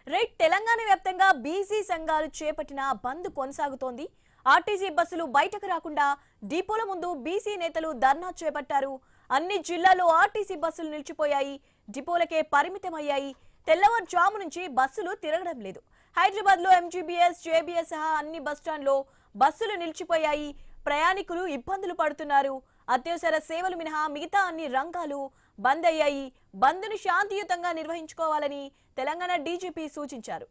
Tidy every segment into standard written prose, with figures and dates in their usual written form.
Right Telangana వ్యాప్తంగా BC సంఘాలు చేపట్టిన బంద్ కొనసాగుతోంది. ఆర్టీసీ బస్సులు బయటకు రాకుండా డిపోల ముందు బీసీ నేతలు ధర్నా చేపట్టారు. అన్ని జిల్లాల్లో ఆర్టీసీ బస్సులు నిలిచిపోయాయి, డిపోలకే పరిమితమయ్యాయి. తెల్లవారుజాము నుంచి బస్సులు తిరగడం లేదు. హైదరాబాద్ లో ఎంజీబీఎస్, జేబీఎస్ సహా అన్ని బస్టాండ్లో బస్సులు నిలిచిపోయాయి. ప్రయాణికులు ఇబ్బందులు పడుతున్నారు. అత్యవసర సేవలు మినహా మిగతా అన్ని రంగాలు బంద్ అయ్యాయి. బంద్ను శాంతియుతంగా నిర్వహించుకోవాలని తెలంగాణ డీజీపీ సూచించారు.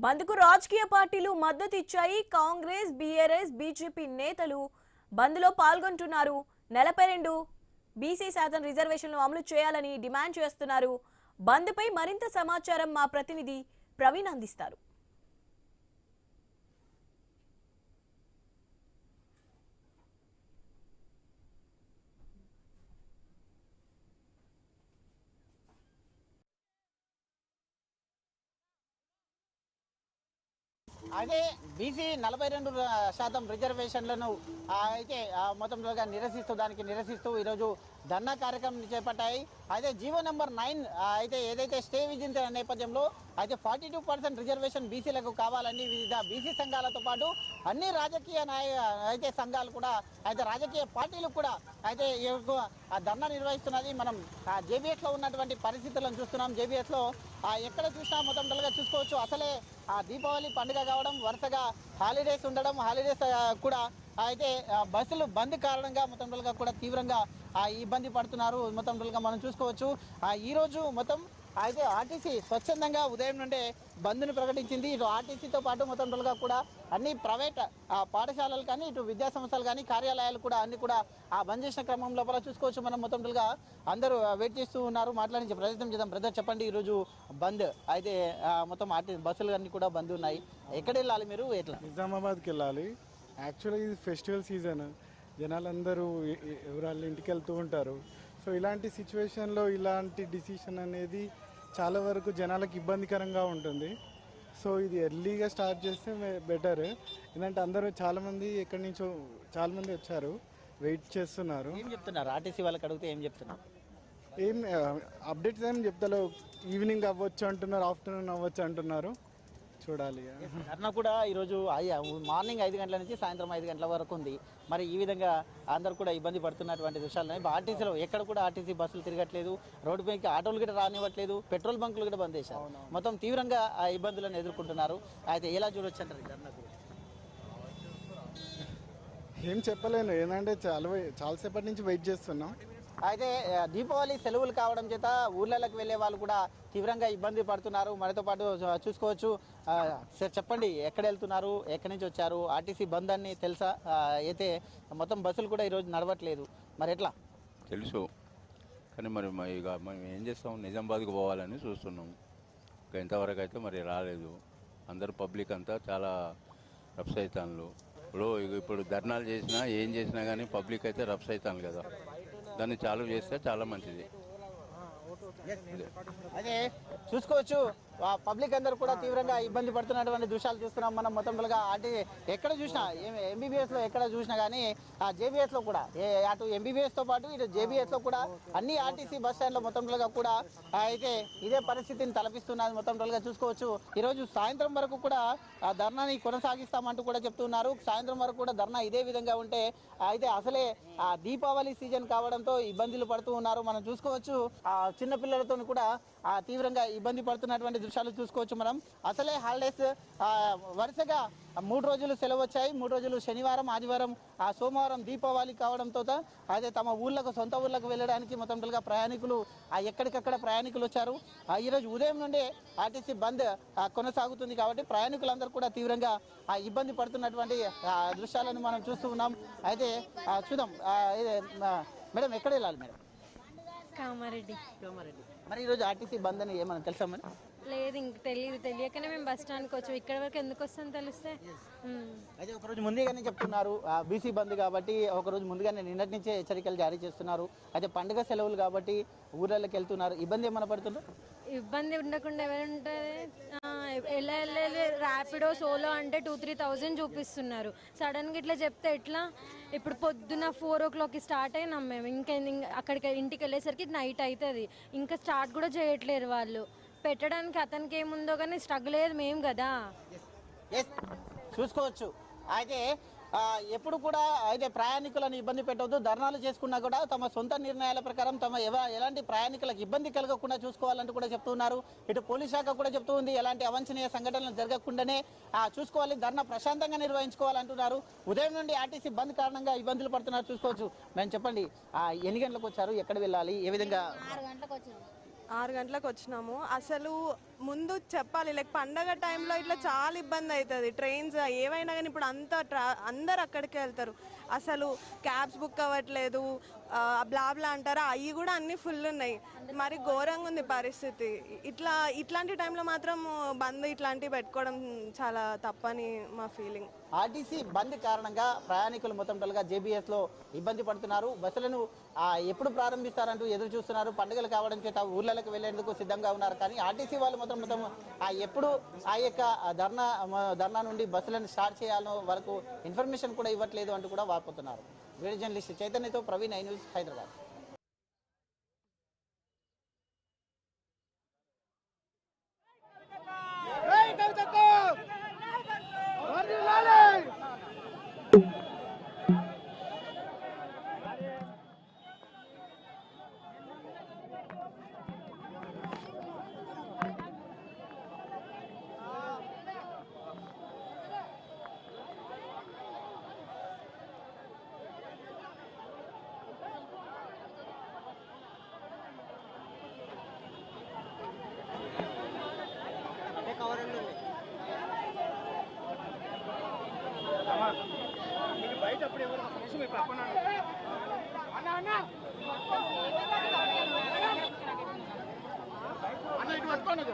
బంద్కు రాజకీయ పార్టీలు మద్దతు ఇచ్చాయి. కాంగ్రెస్, బీఆర్ఎస్, బీజేపీ నేతలు బంద్లో పాల్గొంటున్నారు. 42 బీసీ% రిజర్వేషన్లు అమలు చేయాలని డిమాండ్ చేస్తున్నారు. బంద్పై మరింత సమాచారం మా ప్రతినిధి ప్రవీణ్ అందిస్తారు. అదే బీసీ 42% రిజర్వేషన్లను అయితే మొత్తంగా నిరసిస్తూ ఈరోజు ధర్నా కార్యక్రమం చేపట్టాయి. అయితే జీవో నెంబర్ 9 అయితే ఏదైతే స్టే విధించిన నేపథ్యంలో అయితే 42% రిజర్వేషన్ బీసీలకు కావాలని వివిధ బీసీ సంఘాలతో పాటు అన్ని రాజకీయ అయితే సంఘాలు కూడా అయితే రాజకీయ పార్టీలు కూడా అయితే ధర్నా నిర్వహిస్తున్నది. మనం జేబీఎస్లో ఉన్నటువంటి పరిస్థితులను చూస్తున్నాం. జేబీఎస్లో ఎక్కడ చూసినా మొత్తంగా చూసుకోవచ్చు. అసలే దీపావళి పండుగ కావడం, వరుసగా హాలిడేస్ ఉండడం, హాలిడేస్ కూడా అయితే బస్సులు బంద్ కారణంగా మొత్తంగా కూడా తీవ్రంగా ఇబ్బంది పడుతున్నారు. మొత్తంగా మనం చూసుకోవచ్చు. ఈరోజు మొత్తం అయితే ఆర్టీసీ స్వచ్ఛందంగా ఉదయం నుండే బంద్ను ప్రకటించింది. ఇటు ఆర్టీసీతో పాటు మొత్తంగా కూడా అన్ని ప్రైవేట్ పాఠశాలలు కానీ, ఇటు విద్యా సంస్థలు కానీ, కార్యాలయాలు కూడా అన్ని కూడా బంద్ చేసిన క్రమం లోపల చూసుకోవచ్చు. మనం మొత్తంగా అందరూ వెయిట్ చేస్తూ ఉన్నారు. మాట్లాడించే ప్రయత్నం చేద్దాం. బ్రదర్, చెప్పండి, ఈరోజు బంద్ అయితే మొత్తం ఆర్టీసీ బస్సులు అన్ని కూడా బంద్ ఉన్నాయి. ఎక్కడ వెళ్ళాలి మీరు? ఎట్లా? నిజామాబాద్కి వెళ్ళాలి. యాక్చువల్గా ఇది ఫెస్టివల్ సీజన్, జనాలందరూ ఎవరాళ్ళు ఇంటికి వెళ్తూ ఉంటారు. సో ఇలాంటి సిచ్యువేషన్లో ఇలాంటి డిసిషన్ అనేది చాలా వరకు జనాలకు ఇబ్బందికరంగా ఉంటుంది. సో ఇది ఎర్లీగా స్టార్ట్ చేస్తే బెటర్. ఎందుకంటే అందరూ చాలామంది ఎక్కడి నుంచో చాలామంది వచ్చారు, వెయిట్ చేస్తున్నారు. ఏం చెప్తున్నారు ఆర్టీసీ వాళ్ళకి అడిగితే? ఏం చెప్తున్నారు? ఏం అప్డేట్స్ ఏం చెప్తారు. ఈవినింగ్ అవ్వచ్చు అంటున్నారు, ఆఫ్టర్నూన్ అవ్వచ్చు అంటున్నారు. చూడాలి. ధర్నా కూడా ఈరోజు మార్నింగ్ 5 గంటల నుంచి సాయంత్రం 5 గంటల వరకు ఉంది. మరి ఈ విధంగా అందరూ కూడా ఇబ్బంది పడుతున్నటువంటి విషయాలు ఆర్టీసీలో ఎక్కడ కూడా ఆర్టీసీ బస్సులు తిరగట్లేదు, రోడ్డు పైకి ఆటోలు కూడా రానివ్వట్లేదు, పెట్రోల్ బంకులు కూడా బంద్ చేశారు. మొత్తం తీవ్రంగా ఆ ఇబ్బందులను ఎదుర్కొంటున్నారు. అయితే ఎలా చూడొచ్చు అంటారు ఈ ధర్నా గురించి? ఏం చెప్పలేను, ఏంటంటే చాలాసేపటి నుంచి వెయిట్ చేస్తున్నాం. అయితే దీపావళి సెలవులు కావడం చేత ఊర్లలోకి వెళ్ళే వాళ్ళు కూడా తీవ్రంగా ఇబ్బంది పడుతున్నారు. మనతో పాటు చూసుకోవచ్చు. సార్, చెప్పండి, ఎక్కడ వెళ్తున్నారు, ఎక్కడి నుంచి వచ్చారు? ఆర్టీసీ బంద్ అని తెలుసా? అయితే మొత్తం బస్సులు కూడా ఈరోజు నడవట్లేదు, మరి ఎట్లా? తెలుసు, కానీ మరి ఇక మనం ఏం చేస్తాం, నిజామాబాద్కి పోవాలని చూస్తున్నాం. ఇంకా ఇంతవరకు అయితే మరి రాలేదు. అందరూ పబ్లిక్ అంతా చాలా రప్స్ అవుతాను. ఇప్పుడు ధర్నాలు చేసినా ఏం చేసినా కానీ పబ్లిక్ అయితే రప్స్ అవుతాను కదా. దాన్ని చాలు చేస్తే చాలా మంచిది. అదే చూసుకోవచ్చు, పబ్లిక్ అందరూ కూడా తీవ్రంగా ఇబ్బంది పడుతున్నటువంటి దృశ్యాలు చూస్తున్నాం మనం. మొత్తంగా అంటే ఎక్కడ చూసినా ఎంబీబీఎస్లో ఎక్కడ చూసినా కానీ జేబీఎస్లో కూడా అటు ఎంబీబీఎస్తో పాటు ఇటు జేబీఎస్లో కూడా అన్ని ఆర్టీసీ బస్ స్టాండ్లో మొత్తంగా కూడా అయితే ఇదే పరిస్థితిని తలపిస్తున్నది. మొత్తంగా చూసుకోవచ్చు. ఈరోజు సాయంత్రం వరకు కూడా ధర్నాని కొనసాగిస్తామంటూ కూడా చెప్తున్నారు. సాయంత్రం వరకు కూడా ధర్నా ఇదే విధంగా ఉంటే అయితే అసలే దీపావళి సీజన్ కావడంతో ఇబ్బందులు పడుతూ ఉన్నారు. మనం చూసుకోవచ్చు, చిన్నపిల్లలతో కూడా తీవ్రంగా ఇబ్బంది పడుతున్నటువంటి దృశ్యాలు చూసుకోవచ్చు మనం. అసలే హాలిడేస్ వరుసగా 3 రోజులు సెలవు వచ్చాయి. 3 రోజులు శనివారం, ఆదివారం, సోమవారం దీపావళి కావడంతో అయితే తమ సొంత ఊళ్ళకు వెళ్ళడానికి మొత్తంగా ప్రయాణికులు ఎక్కడికక్కడ ప్రయాణికులు వచ్చారు. ఈరోజు ఉదయం నుండే ఆర్టీసీ బంద్ కొనసాగుతుంది కాబట్టి ప్రయాణికులందరూ కూడా తీవ్రంగా ఇబ్బంది పడుతున్నటువంటి దృశ్యాలను మనం చూస్తూ ఉన్నాం. అయితే చూద్దాం. మేడం, ఎక్కడ వెళ్ళాలి మేడం? కామారెడ్డి. మరి ఈరోజు ఆర్టీసీ బంద్ అని ఏమన్నా తెలుసా మరి? లేదు ఇంక తెలియకనే మేము బస్ స్టాండ్కి వచ్చాం. ఇక్కడ వరకు ఎందుకు వస్తాం తెలిస్తే. అయితే ఒకరోజు ముందుగానే చెప్తున్నారు బీసీ బంద్ కాబట్టి ఒకరోజు ముందుగానే నిన్నటి నుంచే హెచ్చరికలు జారీ చేస్తున్నారు. అయితే పండుగ సెలవులు కాబట్టి ఊర్లలోకి వెళ్తున్నారు. ఇబ్బంది ఏమైనా పడుతుందో? ఇబ్బంది ఉండకుండా ఎవరుంటుంది. ఎలా వెళ్ళాలి, ర్యాపిడో సోలో అంటే 2-3 చూపిస్తున్నారు. సడన్గా ఇట్లా చెప్తే ఎట్లా? ఇప్పుడు పొద్దున 4 o'clockకి స్టార్ట్ అయినాం మేము. అక్కడికి ఇంటికి వెళ్ళేసరికి నైట్ అవుతుంది. ఇంకా స్టార్ట్ కూడా చేయట్లేరు వాళ్ళు. పెట్టడానికి అతనికి ఏముందో కానీ స్ట్రగుల్ అయ్యేది మేము కదా. చూసుకోవచ్చు. అయితే ఎప్పుడు కూడా అయితే ప్రయాణికులను ఇబ్బంది పెట్టవద్దు. ధర్నాలు చేసుకున్నా కూడా తమ సొంత నిర్ణయాల ప్రకారం ఎలాంటి ప్రయాణికులకు ఇబ్బంది కలగకుండా చూసుకోవాలంటూ కూడా చెప్తున్నారు. ఇటు పోలీస్ శాఖ కూడా చెప్తూ ఉంది ఎలాంటి అవాంఛనీయ సంఘటనలు జరగకుండానే చూసుకోవాలి, ధర్నా ప్రశాంతంగా నిర్వహించుకోవాలంటున్నారు. ఉదయం నుండి ఆర్టీసీ బంద్ కారణంగా ఇబ్బందులు పడుతున్నారు. చూసుకోవచ్చు. మేము చెప్పండి, ఎన్ని గంటలకు వచ్చారు, ఎక్కడ వెళ్ళాలి, ఏ విధంగా? 6 గంటలకు వచ్చినాము. అసలు ముందు చెప్పాలి, లైక్ పండగ టైంలో ఇట్లా చాలా ఇబ్బంది అవుతుంది. ట్రైన్స్ ఏవైనా కానీ ఇప్పుడు అందరు అక్కడికే వెళ్తారు. అసలు క్యాబ్స్ బుక్ అవ్వట్లేదు, బ్లాబ్లా అంటారా, అవి కూడా అన్నీ ఫుల్ ఉన్నాయి. మరి ఘోరంగా ఉంది పరిస్థితి. ఇట్లాంటి టైంలో మాత్రం బంద్ ఇట్లాంటివి పెట్టుకోవడం చాలా తప్పని మా ఫీలింగ్. ఆర్టీసీ బంద్ కారణంగా ప్రయాణికులు మొత్తం టోల్గా జేబీఎస్లో ఇబ్బంది పడుతున్నారు. బస్సులను ఎప్పుడు ప్రారంభిస్తారంటూ ఎదురు చూస్తున్నారు. పండుగలు కావడం చేత ఊర్లలోకి వెళ్లేందుకు సిద్ధంగా ఉన్నారు. కానీ ఆర్టీసీ వాళ్ళు మొత్తం ఎప్పుడు ఆ యొక్క ధర్నా నుండి బస్సులను స్టార్ట్ చేయాలో వరకు ఇన్ఫర్మేషన్ కూడా ఇవ్వట్లేదు అంటూ కూడా వాపోతున్నారు. వీడియో జర్నలిస్ట్ చైతన్యతో ప్రవీణ్, ఐ న్యూస్, హైదరాబాద్. బయట అప్పుడు ఎవరు అన్న ఇటు పట్టుకోండి.